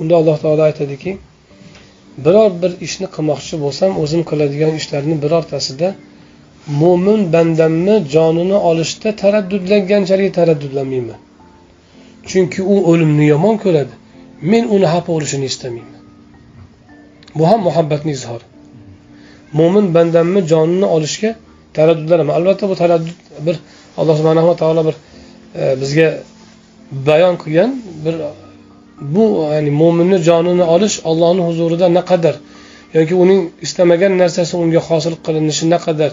unda Alloh taolo aytadiki, biror bir ishni qilmoqchi bo'lsam, o'zim qiladigan ishlarning birortasida mo'min bandamni jonini olishda taraddudlanganchalik taraddudlanmayman. Chunki u o'limni yomon ko'radi. Men uni xafa bo'lishini istamayman. Bu ham muhabbatning izhori. Mo'min bandamni jonini olishga taraddudlanaman. Albatta bu taraddud bir Alloh subhanahu va taolo bir bizga bayon qilgan bir bu ya'ni mo'minning jonini olish Allohning huzurida naqadar yoki uning istamagan narsasi unga hosil qilinishi naqadar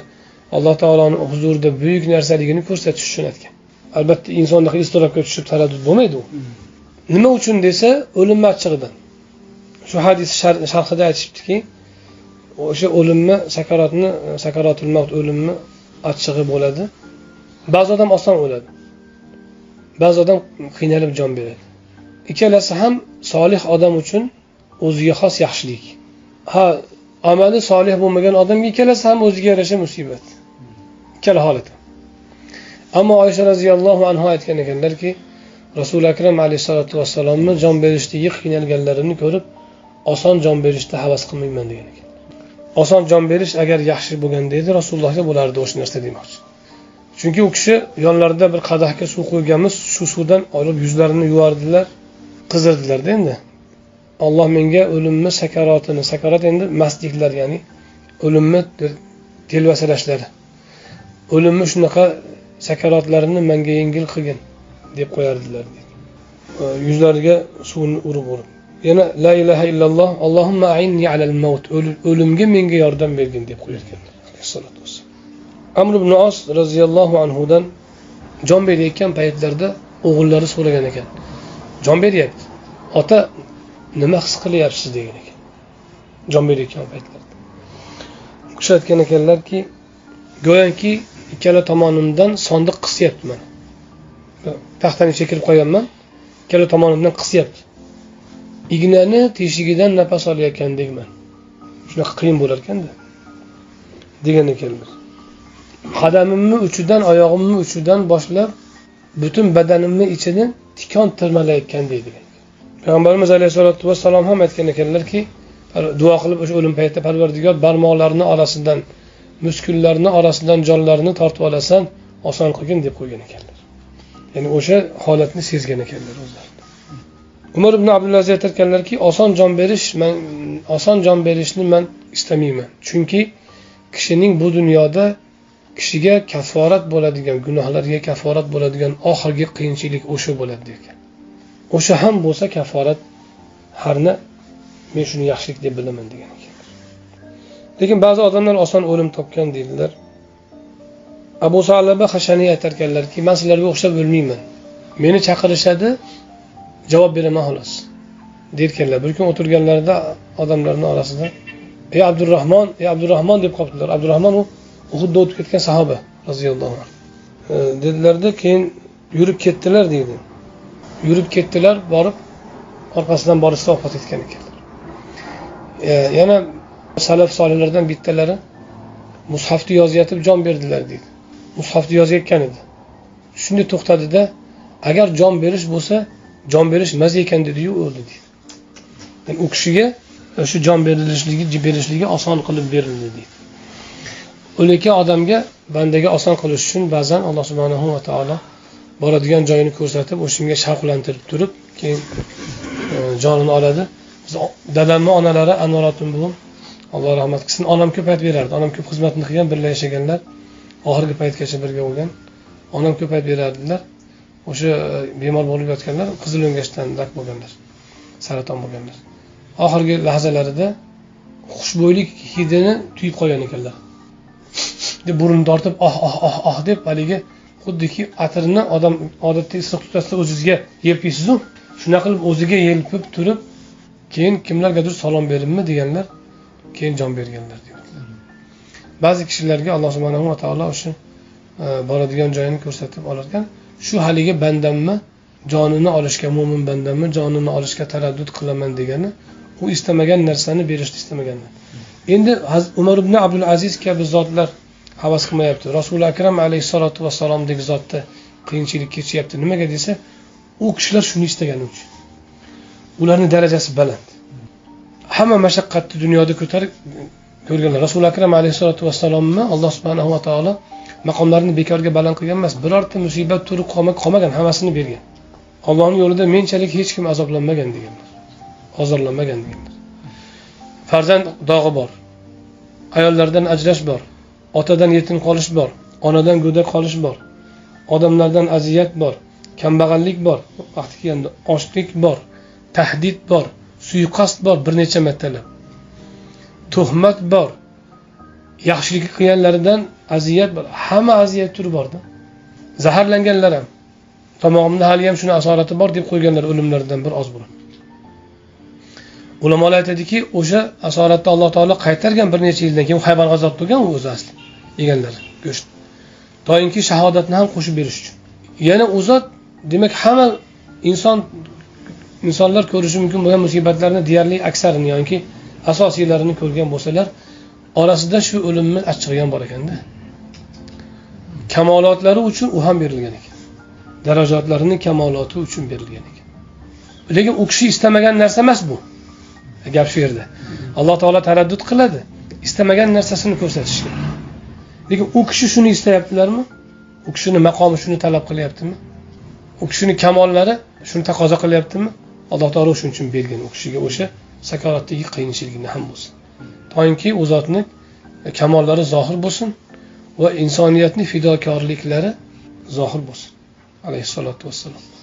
Alloh taoloning huzurida buyuk narsaligini ko'rsatish uchun aytgan. Albatta insonning iztirobga tushib taraddud bo'lmaydi u. Nima uchun desa, o'lim achchig'idan. Shu hadis sharhida aytishibdiki, o'sha o'limni sakaratul maut o'limni achchig'i bo'ladi. Ba'zi odam oson o'ladi. Ba'zi odam qiynalib jon beradi. Ikkalasi ham solih odam uchun o'ziga xos yaxshilik. Ha, amali solih bo'lmagan odamga ikkalasi ham o'ziga yarasha musibat. Ikkala holat. Ammo Oysha radhiyallohu anha aytgan ekanlarki, Rasul akram alayhisolatu vassalomni jon berishdagi qiynalganlarini ko'rib, oson jon berishda havas qilmayman degan ekan. Oson jon berish agar yaxshi bo'lganda edi, Rasulullohga bo'lardi o'sha narsa demoqchi. Chunki u kishi yonlarida bir qadahga suv qo'yganmiz, shu suvdan olib yuzlarini yuvardilar, qizirdilar-da endi. Alloh menga o'limni sakarat endi masliklar, ya'ni o'limni telvasalashlari. O'limni shunaqa sakaratlarini menga yengil qilgin deb qo'yardilar. Yuzlariga suvni urib. Yana la ilaha illalloh, Allohumma a'inni alal maut, o'limga menga yordam bergin deb qo'yarkanlar. Sallallohu alayhi vasallam. Amr ibn As radhiyallohu anhudan jon berayotgan paytlarda o'g'illari so'ragan ekan. Jon beryapti. Ota, nima his qilyapsiz degan ekan. Jon berayotgan paytlarda. U kishi aytgan ekanlarki, go'yoki ikkala tomonimdan sondiq qisyapman. Taxtani chekilib qo'yganman, ikkala tomonimdan qisyapti. Ignani teshigidan nafas olayotgandekman. Shunaqa qiyin bo'lar ekanda degan ekanlar. Qadamimni uchidan, oyog'imni uchidan boshlab butun badanimni ichidan tikon tirmalayotgandek degan. Payg'ambarimiz alayhisolatu vassalom ham aytgan ekanlarki, duo qilib o'sha o'lim paytida Parvardigor barmoqlarini orasidan, muskullarni orasidan jonlarini tortib olasan, oson qilgin deb qo'ygan ekanlar. Ya'ni o'sha holatni sezgan ekanlar o'zlari. Umar ibn Abdulaziz aytganlarki, oson jon berishni men istamayman. Chunki kishining bu dunyoda kishiga kaforat bo'ladigan, gunohlarga kaforat bo'ladigan oxirgi qiyinchilik o'sha bo'ladi ekan. O'sha ham bo'lsa kaforat harna men shuni yaxshilik deb bilaman degan ekan. Lekin ba'zi odamlar oson o'lim topgan deydilar. Abu Salaba Xashani aytarkanlarki, men sizlarga o'xshab o'lmayman. Meni chaqirishadi, javob beraman xolos. Derkanlar. Bir kun o'tirganlarida odamlarning orasida ey Abdurrahmon deb qopdilar. Abdurrahmon u Uhudda o'tib ketgan sahoba roziyallohu anhu. Dedilarda, keyin yurib ketdilar deydi. Yurib ketdilar, borib orqasidan borishda vafot etgan ekanlar. Yana salaf solihlardan bittalari mushafni yozayotib jon berdilar deydi. Mushafni yozayotgan edi. Shunday to'xtadida, agar jon berish bo'lsa, jon berish maz ekan dedi-yu o'ldi deydi. Yani u kishiga shu jon berishligi oson qilib berildi deydi. O'layotgan odamga, bandaga oson qilish uchun ba'zan Alloh subhanahu va taolo boradigan joyini ko'rsatib, o'shinga shavqlantirib turib, keyin jonini oladi. Dadamning onalari Anvaratun bu, Alloh rahmat qilsin, onam ko'p aytib berardi. Onam ko'p xizmatni qilgan, birga yashaganlar, oxirgi paytgacha birga bo'lgan. Onam ko'p aytib berardilar. O'sha bemor bo'lib yotganlar, qizil o'ngashdan rak bo'lganlar, saraton bo'lganlar. Oxirgi lahzalarida xushbo'ylik hidini tuyib qolgan ekanlar. Deb burunni tortib oh deb haligi xuddiki atirni odam odatda issiq tutasida o'zingizga yelpiysiz-ku, shunaqa qilib o'ziga yelpib turib, keyin kimlargadir salom berimmi deganlar, keyin jon berganlar deyaptilar. Ba'zi kishilarga Alloh subhanahu va taolo o'sha boradigan joyini ko'rsatib olarkan, shu haligi bandamni jonini olishga, mo'min bandamni jonini olishga taraddud qilaman degani, u istamagan narsani berishni istamaganlar. Endi Umar ibn Abdul Aziz kabi zotlar havas qilmayapti. Rasul akram alayhisolatu vassalomdek zotda qiyinchilik kechyapti. Nimaga desa, u kishilar shuni istagani uchun. ularning darajasi baland. Hamma mashaqqatni dunyoda ko'tarib ko'rganlar. Rasul akram alayhisolatu vassalomni Alloh subhanahu va taolo maqomlarini bekorga baland qilgan emas, birorta musibat turi qolmagan, hammasini bergan. Allohning yo'lida menchalik hech kim azoblanmagan deganlar. Ozorlanmagan deganlar. Farzand dog'i bor. Ayollardan ajrash bor. Otadan yetim qolish bor. Onadan go'dak qolish bor. Odamlardan aziyat bor. Kambag'allik bor. Vaqti kelganda ochlik bor. Tahdid bor. Suiqasd bor bir necha martalab. Tuhmat bor. Yaxshilik qilganlaridan aziyat bor. Hamma aziyat turi borda. Zaharlanganlar ham. Tomog'imda hali ham shuni asorati bor deb qo'yganlar o'limlaridan bir oz bo'lib. Ulamolar aytadiki, o'sha asoratni Alloh taolo qaytargan bir necha yildan keyin hayvon azob qilgan u o'zi asli yeganlar go'sht. To'yinki shahodatni ham qo'shib berish uchun. Yana u zot demak hamma insonlar ko'rishi mumkin bo'lgan musibatlarni deyarli aksarini yoki asosiylarini ko'rgan bo'lsalar, orasida shu o'limni achchig'i ham bor ekanda. Kamolotlari uchun u ham berilgan ekan. Darajotlarining kamoloti uchun berilgan ekan. Lekin u kishi istamagan narsa emas bu. Gap shu yerda. Alloh taolo taraddud qiladi. Istamagan narsasini ko'rsatishga. Lekin u kishi shuni istayaptilarmi? U kishining maqomi shuni talab qilyaptimi? U kishining kamollari shuni taqozo qilyaptimi? Alloh taolo shuning uchun bergan u kishiga o'sha sakoratdagi qiyinchiligini ham bo'lsin. To'yinki u zotning kamollari zohir bo'lsin va insoniyatning fidokorliklari zohir bo'lsin. Alayhissalatu vassalom.